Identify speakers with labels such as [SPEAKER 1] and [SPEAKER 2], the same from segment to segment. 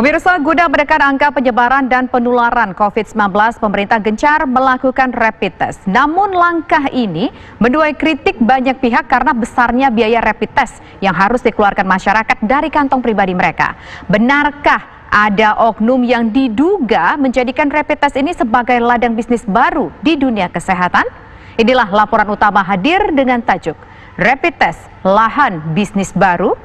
[SPEAKER 1] Pemirsa, guna menekan angka penyebaran dan penularan COVID-19, pemerintah gencar melakukan rapid test. Namun langkah ini menuai kritik banyak pihak karena besarnya biaya rapid test yang harus dikeluarkan masyarakat dari kantong pribadi mereka. Benarkah ada oknum yang diduga menjadikan rapid test ini sebagai ladang bisnis baru di dunia kesehatan? Inilah laporan utama hadir dengan tajuk Rapid Test, Lahan Bisnis Baru.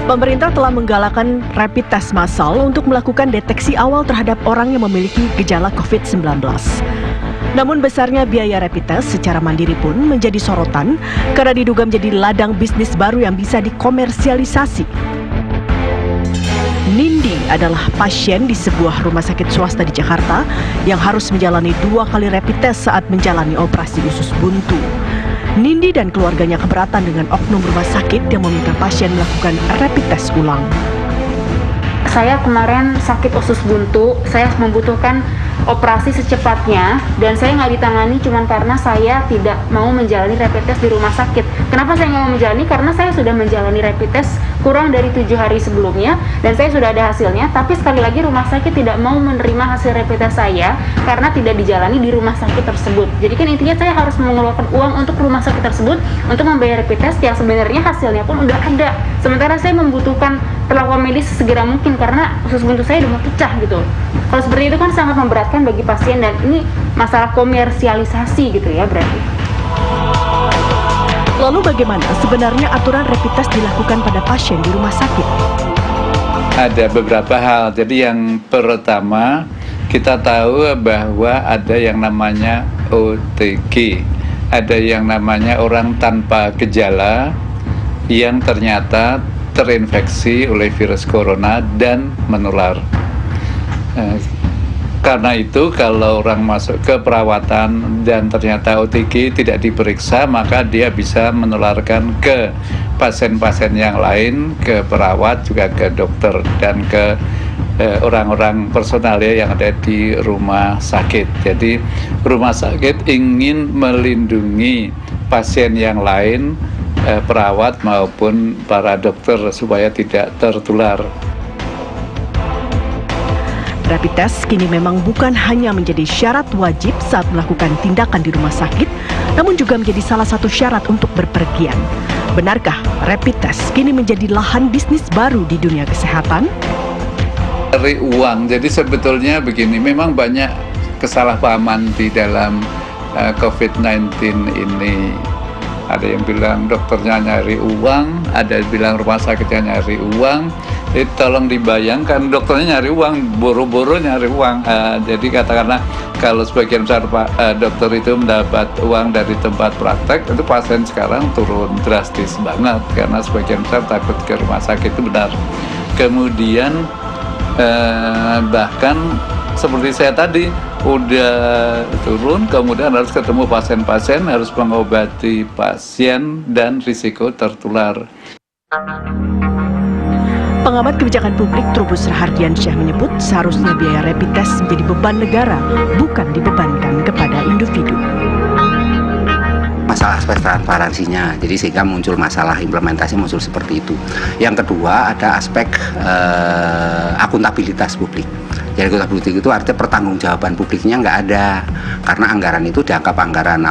[SPEAKER 2] Pemerintah telah menggalakkan rapid test massal untuk melakukan deteksi awal terhadap orang yang memiliki gejala COVID-19. Namun besarnya biaya rapid test secara mandiri pun menjadi sorotan karena diduga menjadi ladang bisnis baru yang bisa dikomersialisasi. Nindi adalah pasien di sebuah rumah sakit swasta di Jakarta yang harus menjalani 2 kali rapid test saat menjalani operasi usus buntu. Nindi dan keluarganya keberatan dengan oknum rumah sakit yang meminta pasien melakukan rapid test ulang.
[SPEAKER 3] Saya kemarin sakit usus buntu, saya membutuhkan operasi secepatnya dan saya nggak ditangani cuma karena saya tidak mau menjalani rapid test di rumah sakit. Kenapa saya nggak mau menjalani? Karena saya sudah menjalani rapid test kurang dari 7 hari sebelumnya dan saya sudah ada hasilnya, tapi sekali lagi rumah sakit tidak mau menerima hasil rapid test saya karena tidak dijalani di rumah sakit tersebut. Jadi kan intinya saya harus mengeluarkan uang untuk rumah sakit tersebut untuk membayar rapid test yang sebenarnya hasilnya pun udah ada. Sementara saya membutuhkan perlakuan medis segera mungkin karena usus buntu saya udah mau pecah gitu. Kalau seperti itu kan sangat memberatkan bagi pasien dan ini masalah komersialisasi gitu ya berarti.
[SPEAKER 2] Lalu bagaimana sebenarnya aturan rapid test dilakukan pada pasien di rumah sakit?
[SPEAKER 4] Ada beberapa hal. Jadi yang pertama, kita tahu bahwa ada yang namanya OTG. Ada yang namanya orang tanpa gejala yang ternyata terinfeksi oleh virus corona dan menular. Karena itu kalau orang masuk ke perawatan dan ternyata OTG tidak diperiksa, maka dia bisa menularkan ke pasien-pasien yang lain, ke perawat, juga ke dokter dan ke orang-orang personalia yang ada di rumah sakit. Jadi rumah sakit ingin melindungi pasien yang lain, perawat maupun para dokter supaya tidak tertular.
[SPEAKER 2] Rapid test kini memang bukan hanya menjadi syarat wajib saat melakukan tindakan di rumah sakit, namun juga menjadi salah satu syarat untuk berpergian. Benarkah rapid test kini menjadi lahan bisnis baru di dunia kesehatan?
[SPEAKER 4] Dari uang, jadi sebetulnya begini, memang banyak kesalahpahaman di dalam COVID-19 ini. Ada yang bilang dokternya nyari uang, ada yang bilang rumah sakitnya nyari uang. Jadi tolong dibayangkan, dokternya nyari uang, boro-boro nyari uang. Jadi katakanlah kalau sebagian besar dokter itu mendapat uang dari tempat praktek, itu pasien sekarang turun drastis banget karena sebagian besar takut ke rumah sakit, itu benar. Kemudian bahkan seperti saya tadi udah turun, kemudian harus ketemu pasien-pasien, harus mengobati pasien dan risiko tertular.
[SPEAKER 2] Pengamat kebijakan publik Trubus Rahardiansyah menyebut seharusnya biaya rapid test menjadi beban negara, bukan dibebankan kepada individu.
[SPEAKER 5] Masalah aspek transparansinya, jadi sehingga muncul masalah implementasi muncul seperti itu. Yang kedua ada aspek akuntabilitas publik. Jadi akuntabilitas itu artinya pertanggungjawaban publiknya nggak ada, karena anggaran itu dianggap anggaran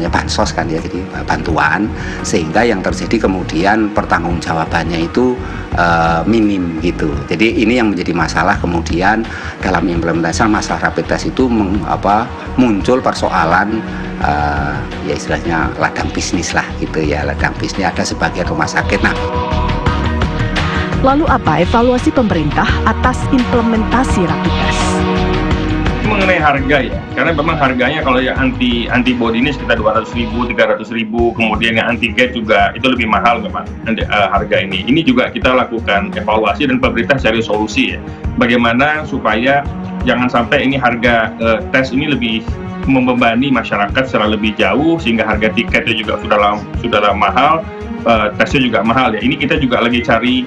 [SPEAKER 5] bansos kan ya, jadi bantuan, sehingga yang terjadi kemudian pertanggungjawabannya itu minim gitu. Jadi ini yang menjadi masalah kemudian dalam implementasi masalah rapid test itu muncul persoalan ya istilahnya ladang bisnis lah gitu ya, ladang bisnis ada sebagian rumah sakit. Nah,
[SPEAKER 2] lalu apa evaluasi pemerintah atas implementasi rapid test?
[SPEAKER 6] mengenai harga ya, karena memang harganya kalau yang antibody ini sekitar 200.000, 300.000, kemudian yang antigen juga itu lebih mahal memang harga ini. Ini juga kita lakukan evaluasi dan pemerintah cari solusi ya, bagaimana supaya jangan sampai ini harga tes ini lebih membebani masyarakat secara lebih jauh sehingga harga tiketnya juga sudah mahal. Tesnya juga mahal ya. Ini kita juga lagi cari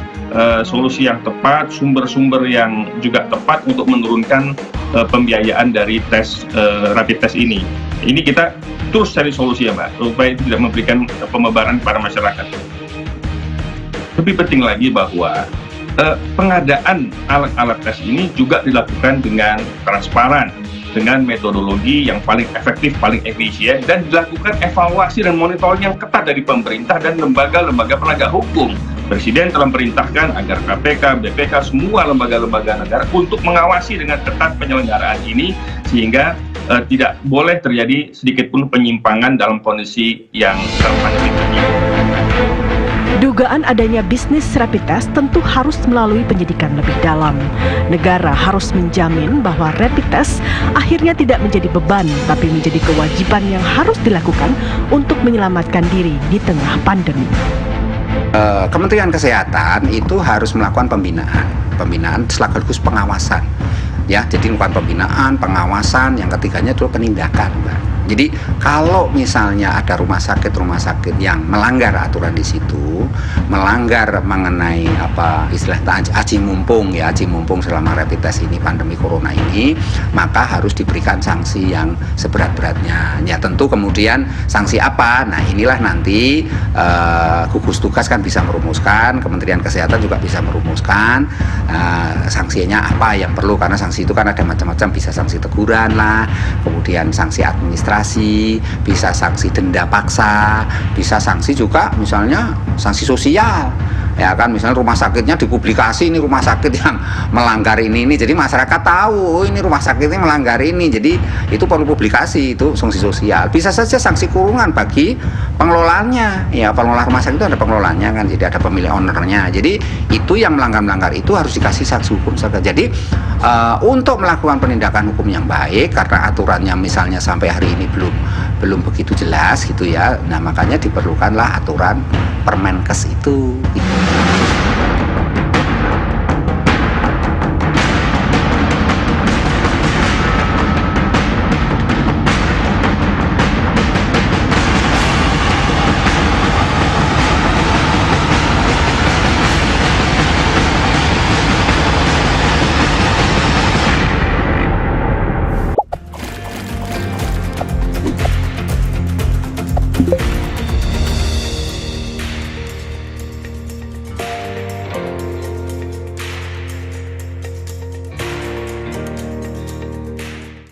[SPEAKER 6] solusi yang tepat, sumber-sumber yang juga tepat untuk menurunkan pembiayaan dari tes rapid test ini. Ini kita terus cari solusi ya Mbak, supaya itu tidak memberikan pembebaran kepada masyarakat. Lebih penting lagi bahwa pengadaan alat-alat tes ini juga dilakukan dengan transparan, dengan metodologi yang paling efektif, paling efisien, dan dilakukan evaluasi dan monitoring yang ketat dari pemerintah dan lembaga-lembaga penegak hukum. Presiden telah memerintahkan agar KPK, BPK, semua lembaga-lembaga negara untuk mengawasi dengan ketat penyelenggaraan ini, sehingga tidak boleh terjadi sedikit pun penyimpangan dalam kondisi yang pandemi ini.
[SPEAKER 2] Dugaan adanya bisnis rapid test tentu harus melalui penyidikan lebih dalam. Negara harus menjamin bahwa rapid test akhirnya tidak menjadi beban, tapi menjadi kewajiban yang harus dilakukan untuk menyelamatkan diri di tengah pandemi.
[SPEAKER 5] Kementerian Kesehatan itu harus melakukan pembinaan sekaligus pengawasan. Ya, jadi melakukan pembinaan, pengawasan, yang ketiganya itu penindakan, Mbak. Jadi kalau misalnya ada rumah sakit yang melanggar aturan di situ, melanggar mengenai istilahnya aji mumpung selama rapid test ini, pandemi corona ini, maka harus diberikan sanksi yang seberat-beratnya. Ya tentu kemudian sanksi apa? Nah inilah nanti gugus tugas kan bisa merumuskan, Kementerian Kesehatan juga bisa merumuskan sanksinya apa yang perlu, karena sanksi itu kan ada macam-macam, bisa sanksi teguran lah, kemudian sanksi administrasi, bisa sanksi denda paksa, bisa sanksi juga misalnya sanksi sosial, ya kan, misalnya rumah sakitnya dipublikasi ini rumah sakit yang melanggar ini, jadi masyarakat tahu ini rumah sakit ini melanggar ini, jadi itu perlu publikasi, itu sanksi sosial. Bisa saja sanksi kurungan bagi pengelolanya, ya pengelola rumah sakit itu ada pengelolanya kan, jadi ada pemilik ownernya, jadi itu yang melanggar itu harus dikasih sanksi hukum saja. Jadi untuk melakukan penindakan hukum yang baik, karena aturannya misalnya sampai hari ini belum begitu jelas gitu ya, nah makanya diperlukanlah aturan Permenkes itu gitu.